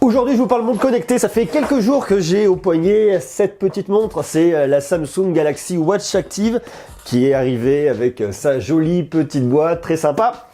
Aujourd'hui, je vous parle montre connectée. Ça fait quelques jours que j'ai au poignet cette petite montre. C'est la Samsung Galaxy Watch Active qui est arrivée avec sa jolie petite boîte très sympa.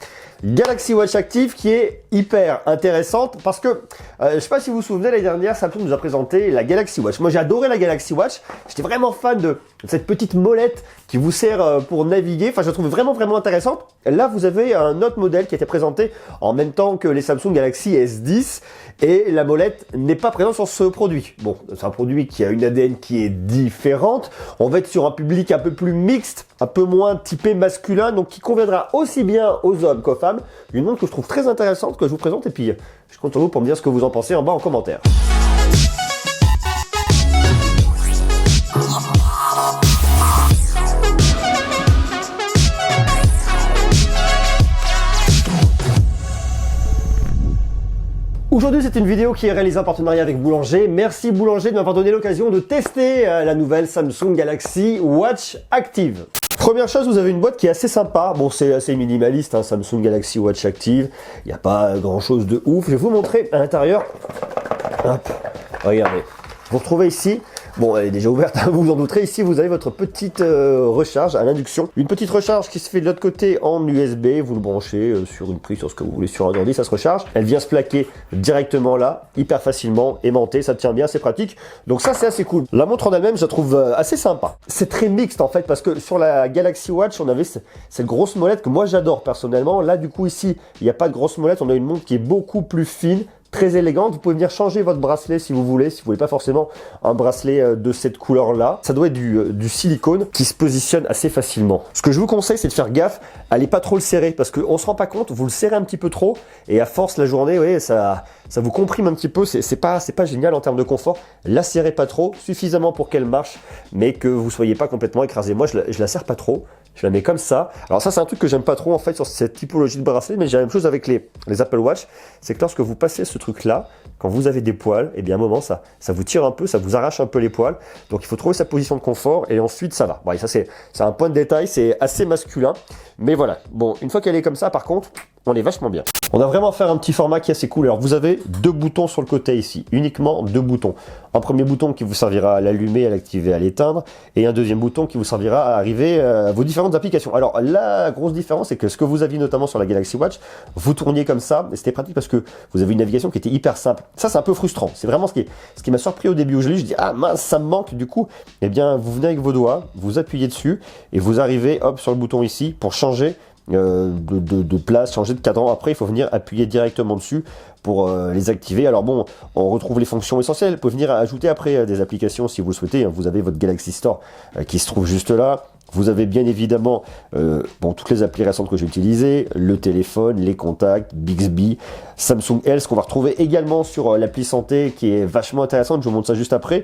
Galaxy Watch Active qui est hyper intéressante parce que je sais pas si vous vous souvenez, l'année dernière Samsung nous a présenté la Galaxy Watch. Moi j'ai adoré la Galaxy Watch, j'étais vraiment fan de cette petite molette qui vous sert pour naviguer, enfin je la trouve vraiment intéressante. Là vous avez un autre modèle qui a été présenté en même temps que les Samsung Galaxy S10 et la molette n'est pas présente sur ce produit. Bon, c'est un produit qui a une ADN qui est différente, on va être sur un public un peu plus mixte, un peu moins typé masculin, donc qui conviendra aussi bien aux hommes qu'aux femmes. Une montre que je trouve très intéressante, que je vous présente, et puis je compte sur vous pour me dire ce que vous en pensez en bas en commentaire. Aujourd'hui, c'est une vidéo qui est réalisée en partenariat avec Boulanger. Merci Boulanger de m'avoir donné l'occasion de tester la nouvelle Samsung Galaxy Watch Active. Première chose, vous avez une boîte qui est assez sympa. Bon, c'est assez minimaliste, hein, Samsung Galaxy Watch Active. Il n'y a pas grand chose de ouf. Je vais vous montrer à l'intérieur. Hop, regardez. Vous retrouvez ici. Bon, elle est déjà ouverte, vous vous en douterez. Ici, vous avez votre petite recharge à l'induction. Une petite recharge qui se fait de l'autre côté en USB. Vous le branchez sur une prise, sur ce que vous voulez, sur un ordi, ça se recharge. Elle vient se plaquer directement là, hyper facilement, aimanté, ça tient bien, c'est pratique. Donc ça, c'est assez cool. La montre en elle-même, je la trouve assez sympa. C'est très mixte en fait, parce que sur la Galaxy Watch, on avait cette grosse molette que moi j'adore personnellement. Là, du coup, ici, il n'y a pas de grosse molette. On a une montre qui est beaucoup plus fine, très élégante. Vous pouvez venir changer votre bracelet si vous voulez, si vous voulez pas forcément un bracelet de cette couleur là. Ça doit être du silicone qui se positionne assez facilement. Ce que je vous conseille, c'est de faire gaffe, allez pas trop le serrer parce qu'on se rend pas compte, vous le serrez un petit peu trop et à force la journée, ouais, ça vous comprime un petit peu, c'est pas génial en termes de confort. La serrez pas trop, suffisamment pour qu'elle marche, mais que vous soyez pas complètement écrasé. Moi je la serre pas trop, je la mets comme ça. Alors ça c'est un truc que j'aime pas trop en fait sur cette typologie de bracelet, mais j'ai la même chose avec les Apple Watch, c'est que lorsque vous passez ce truc là, quand vous avez des poils, et bien à un moment ça vous tire un peu, ça vous arrache un peu les poils, donc il faut trouver sa position de confort et ensuite ça va. Bon, ça c'est un point de détail, c'est assez masculin, mais voilà. Bon, une fois qu'elle est comme ça, par contre, on est vachement bien. On a vraiment faire un petit format qui est assez cool. Alors vous avez deux boutons sur le côté ici, uniquement deux boutons. Un premier bouton qui vous servira à l'allumer, à l'activer, à l'éteindre, et un deuxième bouton qui vous servira à arriver à vos différentes applications. Alors la grosse différence, c'est que ce que vous aviez notamment sur la Galaxy Watch, vous tourniez comme ça, et c'était pratique parce que vous avez une navigation qui était hyper simple. Ça c'est un peu frustrant, c'est vraiment ce qui m'a surpris au début où je l'ai lu, je dis ah mince, ça me manque. Du coup, eh bien vous venez avec vos doigts, vous appuyez dessus, et vous arrivez hop sur le bouton ici pour changer de place, changer de cadran. Après il faut venir appuyer directement dessus pour les activer. Alors bon, on retrouve les fonctions essentielles. Vous pouvez venir ajouter après des applications si vous le souhaitez. Vous avez votre Galaxy Store qui se trouve juste là. Vous avez bien évidemment toutes les applis récentes que j'ai utilisées, le téléphone, les contacts, Bixby, Samsung Health qu'on va retrouver également sur l'appli santé qui est vachement intéressante, je vous montre ça juste après.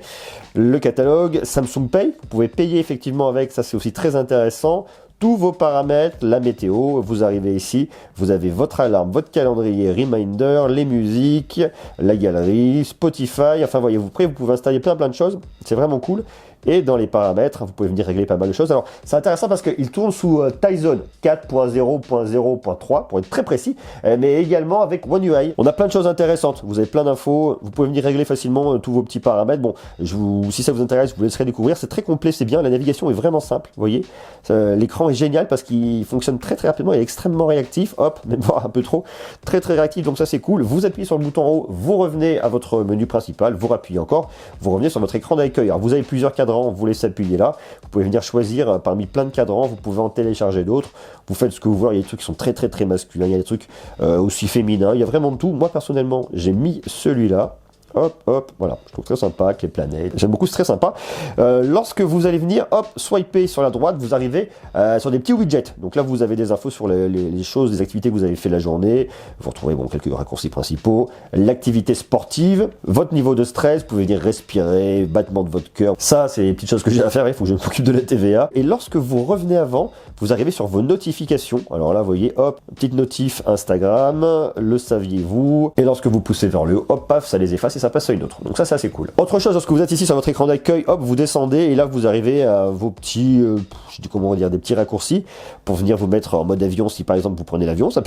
Le catalogue, Samsung Pay, vous pouvez payer effectivement avec, ça c'est aussi très intéressant. Tous vos paramètres, la météo, vous arrivez ici, vous avez votre alarme, votre calendrier, reminder, les musiques, la galerie, Spotify, enfin voyez, vous pouvez installer plein de choses, c'est vraiment cool. Et dans les paramètres, vous pouvez venir régler pas mal de choses. Alors, c'est intéressant parce qu'il tourne sous Tizen 4.0.0.3 pour être très précis, mais également avec One UI. On a plein de choses intéressantes. Vous avez plein d'infos. Vous pouvez venir régler facilement tous vos petits paramètres. Bon, si ça vous intéresse, je vous laisserai découvrir. C'est très complet, c'est bien. La navigation est vraiment simple. Vous voyez, l'écran est génial parce qu'il fonctionne très rapidement. Il est extrêmement réactif. Hop, même voire un peu trop. Très réactif. Donc ça, c'est cool. Vous appuyez sur le bouton en haut. Vous revenez à votre menu principal. Vous rappuyez encore. Vous revenez sur votre écran d'accueil. Alors, vous avez plusieurs cadrans. Vous laissez appuyer là, vous pouvez venir choisir parmi plein de cadrans, vous pouvez en télécharger d'autres, vous faites ce que vous voulez. Il y a des trucs qui sont très masculins, il y a des trucs aussi féminins, il y a vraiment de tout. Moi personnellement j'ai mis celui-là. Hop, voilà, je trouve très sympa avec les planètes, j'aime beaucoup, c'est très sympa. Lorsque vous allez venir, hop, swiper sur la droite, vous arrivez sur des petits widgets. Donc là, vous avez des infos sur les choses, les activités que vous avez fait la journée. Vous retrouvez quelques raccourcis principaux, l'activité sportive, votre niveau de stress, vous pouvez venir respirer, battement de votre cœur. Ça, c'est les petites choses que j'ai à faire, il faut que je m'occupe de la TVA. Et lorsque vous revenez avant, vous arrivez sur vos notifications. Alors là, vous voyez, hop, petite notif Instagram, le saviez-vous. Et lorsque vous poussez vers le haut, hop, paf, ça les efface. ça passe à une autre. Donc ça, c'est assez cool. Autre chose, lorsque vous êtes ici sur votre écran d'accueil, hop, vous descendez et là, vous arrivez à vos petits, je dis comment dire, des petits raccourcis pour venir vous mettre en mode avion si par exemple vous prenez l'avion. Ça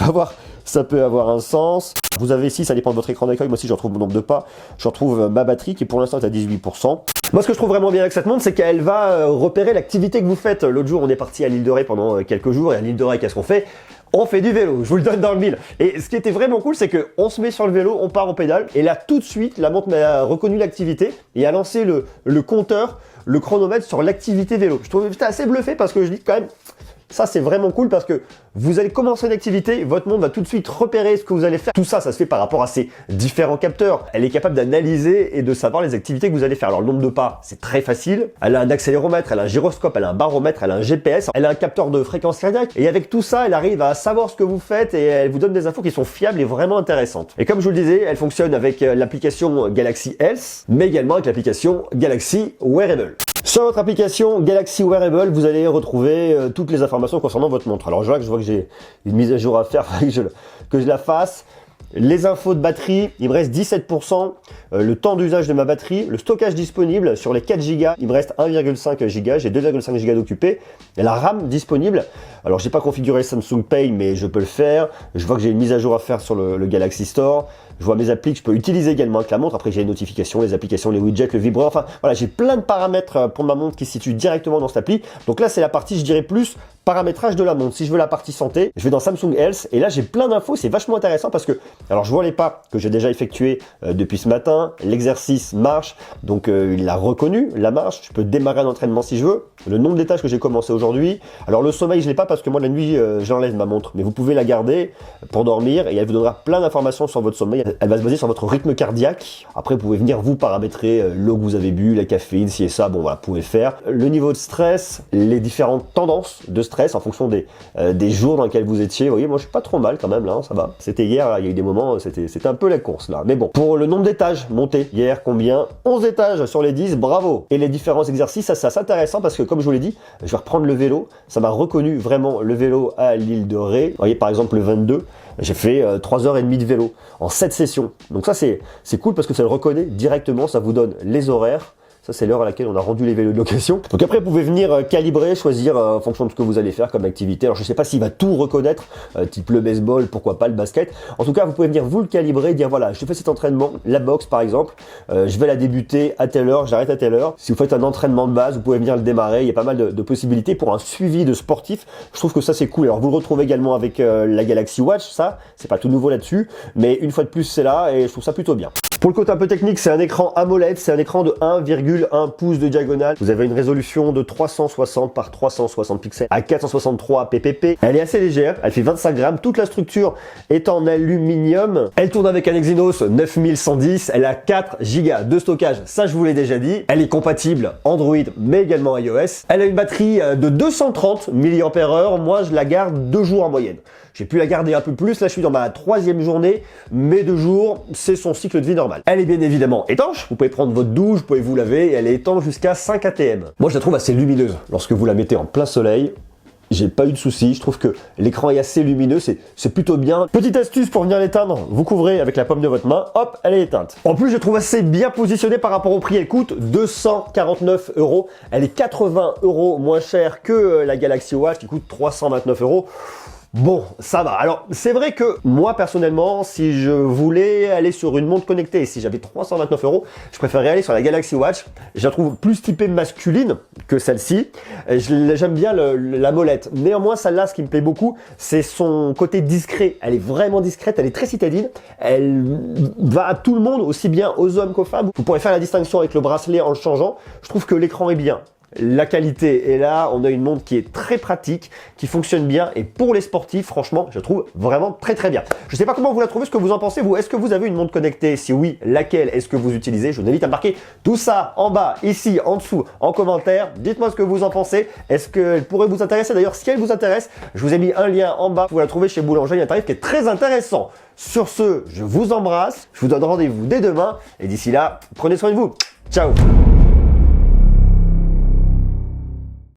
peut avoir un sens. Vous avez ici, ça dépend de votre écran d'accueil. Moi aussi, je retrouve mon nombre de pas. Je retrouve ma batterie qui pour l'instant est à 18%. Moi, ce que je trouve vraiment bien avec cette montre, c'est qu'elle va repérer l'activité que vous faites. L'autre jour, on est parti à l'île de Ré pendant quelques jours et à l'île de Ré, qu'est-ce qu'on fait? On fait du vélo, je vous le donne dans le mille. Et ce qui était vraiment cool, c'est qu'on se met sur le vélo, on part en pédale, et là tout de suite, la montre m'a reconnu l'activité et a lancé le compteur, le chronomètre sur l'activité vélo. Je trouve que j'étais assez bluffé parce que je dis quand même, ça c'est vraiment cool parce que vous allez commencer une activité, votre montre va tout de suite repérer ce que vous allez faire. Tout ça, ça se fait par rapport à ces différents capteurs. Elle est capable d'analyser et de savoir les activités que vous allez faire. Alors le nombre de pas, c'est très facile. Elle a un accéléromètre, elle a un gyroscope, elle a un baromètre, elle a un GPS, elle a un capteur de fréquence cardiaque. Et avec tout ça, elle arrive à savoir ce que vous faites et elle vous donne des infos qui sont fiables et vraiment intéressantes. Et comme je vous le disais, elle fonctionne avec l'application Galaxy Health, mais également avec l'application Galaxy Wearable. Sur votre application Galaxy Wearable, vous allez retrouver toutes les informations concernant votre montre. Alors je vois que j'ai une mise à jour à faire, que je la fasse. Les infos de batterie, il me reste 17%, le temps d'usage de ma batterie, le stockage disponible sur les 4 Go, il me reste 1,5 Go, j'ai 2,5 Go d'occupé, et la RAM disponible. Alors j'ai pas configuré Samsung Pay, mais je peux le faire. Je vois que j'ai une mise à jour à faire sur le Galaxy Store. Je vois mes applis que je peux utiliser également avec la montre. Après j'ai les notifications, les applications, les widgets, le vibreur. Enfin voilà, j'ai plein de paramètres pour ma montre qui se situent directement dans cette appli. Donc là c'est la partie, je dirais plus paramétrage de la montre. Si je veux la partie santé, je vais dans Samsung Health et là j'ai plein d'infos. C'est vachement intéressant parce que, alors je vois les pas que j'ai déjà effectués depuis ce matin. L'exercice marche, donc il a reconnu la marche. Je peux démarrer un entraînement si je veux. Le nombre des tâches que j'ai commencé aujourd'hui. Alors le sommeil je l'ai pas parce que moi la nuit j'enlève ma montre, mais vous pouvez la garder pour dormir et elle vous donnera plein d'informations sur votre sommeil. Elle va se baser sur votre rythme cardiaque. Après vous pouvez venir vous paramétrer l'eau que vous avez bu, la caféine, si et ça, bon voilà, vous pouvez faire. Le niveau de stress, les différentes tendances de stress en fonction des jours dans lesquels vous étiez. Vous voyez, moi je suis pas trop mal quand même là, hein, ça va. C'était hier, là, il y a eu des moments, c'était un peu la course là. Mais bon, pour le nombre d'étages montés, hier combien? 11 étages sur les 10, bravo. Et les différents exercices, ça c'est intéressant parce que comme je vous l'ai dit, je vais reprendre le vélo. Ça m'a reconnu vraiment le vélo à l'île de Ré. Vous voyez par exemple le 22, j'ai fait 3h30 de vélo en 7 sessions. Donc ça c'est cool parce que ça le reconnaît directement, ça vous donne les horaires. Ça, c'est l'heure à laquelle on a rendu les vélos de location. Donc après, vous pouvez venir calibrer, choisir en fonction de ce que vous allez faire comme activité. Alors, je ne sais pas s'il va tout reconnaître, type le baseball, pourquoi pas le basket. En tout cas, vous pouvez venir vous le calibrer, dire voilà, je fais cet entraînement, la boxe par exemple, je vais la débuter à telle heure, j'arrête à telle heure. Si vous faites un entraînement de base, vous pouvez venir le démarrer. Il y a pas mal de possibilités pour un suivi de sportif. Je trouve que ça, c'est cool. Alors, vous le retrouvez également avec la Galaxy Watch. Ça, c'est pas tout nouveau là-dessus, mais une fois de plus, c'est là et je trouve ça plutôt bien. Pour le côté un peu technique, c'est un écran AMOLED, c'est un écran de 1,1 pouces de diagonale. Vous avez une résolution de 360 par 360 pixels à 463 ppp. Elle est assez légère, elle fait 25 grammes. Toute la structure est en aluminium. Elle tourne avec un Exynos 9110. Elle a 4 Go de stockage, ça je vous l'ai déjà dit. Elle est compatible Android mais également iOS. Elle a une batterie de 230 mAh. Moi je la garde 2 jours en moyenne. J'ai pu la garder un peu plus, là je suis dans ma 3e journée, mais 2 jours, c'est son cycle de vie normal. Elle est bien évidemment étanche, vous pouvez prendre votre douche, vous pouvez vous laver, et elle est étanche jusqu'à 5 ATM. Moi je la trouve assez lumineuse, lorsque vous la mettez en plein soleil, j'ai pas eu de soucis, je trouve que l'écran est assez lumineux, c'est plutôt bien. Petite astuce pour venir l'éteindre, vous couvrez avec la paume de votre main, hop, elle est éteinte. En plus je trouve assez bien positionnée par rapport au prix, elle coûte 249 €. Elle est 80 € moins chère que la Galaxy Watch qui coûte 329 €. Bon, ça va. Alors, c'est vrai que moi, personnellement, si je voulais aller sur une montre connectée et si j'avais 329 €, je préférerais aller sur la Galaxy Watch. Je la trouve plus typée masculine que celle-ci. J'aime bien la molette. Néanmoins, celle-là, ce qui me plaît beaucoup, c'est son côté discret. Elle est vraiment discrète, elle est très citadine. Elle va à tout le monde, aussi bien aux hommes qu'aux femmes. Vous pourrez faire la distinction avec le bracelet en le changeant. Je trouve que l'écran est bien. La qualité est là, on a une montre qui est très pratique, qui fonctionne bien et pour les sportifs, franchement, je trouve vraiment très très bien. Je ne sais pas comment vous la trouvez, ce que vous en pensez vous. Est-ce que vous avez une montre connectée? Si oui, laquelle est-ce que vous utilisez? Je vous invite à marquer tout ça en bas, ici, en dessous, en commentaire. Dites-moi ce que vous en pensez. Est-ce qu'elle pourrait vous intéresser? D'ailleurs, si elle vous intéresse, je vous ai mis un lien en bas. Vous pouvez la trouver chez Boulanger, il y a un tarif qui est très intéressant. Sur ce, je vous embrasse, je vous donne rendez-vous dès demain et d'ici là, prenez soin de vous. Ciao!